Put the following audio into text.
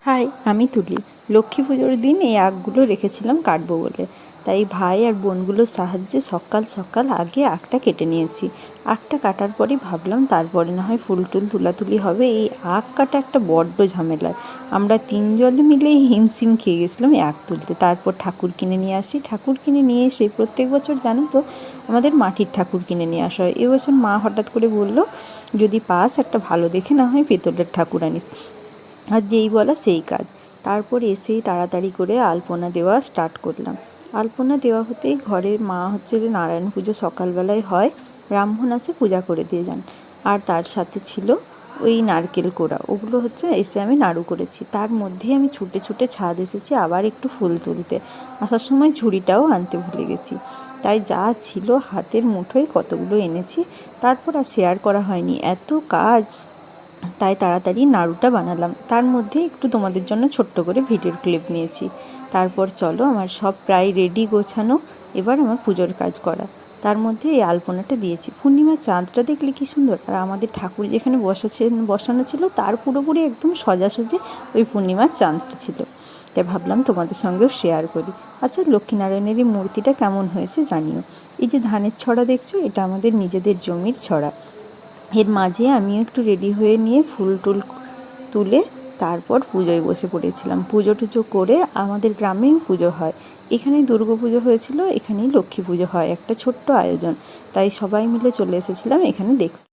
High, আমি তুলি। লক্ষ্মী পুজোর দিন এই আঁকগুলো রেখেছিলাম কাটবো বলে, তাই ভাই আর বোনগুলোর সাহায্যে সকাল সকাল আগে আঁকটা কেটে নিয়েছি। আঁকটা কাটার পরই ভাবলাম তারপরে না হয় ফুল টুল তুলাতুলি হবে। এই আঁক কাটা একটা বড্ড ঝামেলার। আমরা তিনজনে মিলেই হিমশিম খেয়ে গেছিলাম এই আঁক তুলতে। তারপর ঠাকুর কিনে নিয়ে আসি। ঠাকুর কিনে নিয়ে এসে প্রত্যেক বছর জানো তো আমাদের মাটির ঠাকুর কিনে নিয়ে আসা হয়। এবছর মা হঠাৎ করে বলল, যদি পাস একটা ভালো দেখে না হয় পেতলের ঠাকুর আনিস। আর যেই বলা সেই কাজ। তারপর এসেই তাড়াতাড়ি করে আলপনা দেওয়া স্টার্ট করলাম। আলপনা দেওয়া হতেই ঘরে মা হচ্ছে যে নারায়ণ পুজো সকালবেলায় হয়, ব্রাহ্মণ আসে পূজা করে দিয়ে যান। আর তার সাথে ছিল ওই নারকেল কোড়া, ওগুলো হচ্ছে এসে আমি নাড়ু করেছি। তার মধ্যেই আমি ছুটে ছুটে ছাদ এসেছি আবার একটু ফুল তুলতে। আসার সময় ঝুড়িটাও আনতে ভুলে গেছি। তাই যা ছিল হাতের মুঠোয় কতগুলো এনেছি। তারপর আর শেয়ার করা হয়নি, এত কাজ। তাই তাড়াতাড়ি নাড়ুটা বানালাম। তার মধ্যে একটু তোমাদের জন্য ছোট্ট করে ভিডিওর ক্লিপ নিয়েছি। তারপর চলো, আমার সব প্রায় রেডি গোছানো, এবার আমার পুজোর কাজ করা। তার মধ্যে এই আলপনাটা দিয়েছি। পূর্ণিমার চাঁদটা দেখলে কি সুন্দর। আর আমাদের ঠাকুর যেখানে বসানো ছিল তার পুরোপুরি একদম সোজাসুজি ওই পূর্ণিমার চাঁদটা ছিল। তাই ভাবলাম তোমাদের সঙ্গেও শেয়ার করি। আচ্ছা, লক্ষ্মীনারায়ণের এই মূর্তিটা কেমন হয়েছে জানিও। এই যে ধানের ছড়া দেখছো, এটা আমাদের নিজেদের জমির ছড়া। এর মাঝে আমিও একটু রেডি হয়ে নিয়ে ফুল টুল তুলে তারপর পুজোয় বসে পড়েছিলাম। পুজো টুজো করে আমাদের গ্রামেই পুজো হয়। এখানেই দুর্গা পুজো হয়েছিল, এখানেই লক্ষ্মী পুজো হয়, একটা ছোট্ট আয়োজন। তাই সবাই মিলে চলে এসেছিলাম এখানে দেখতে।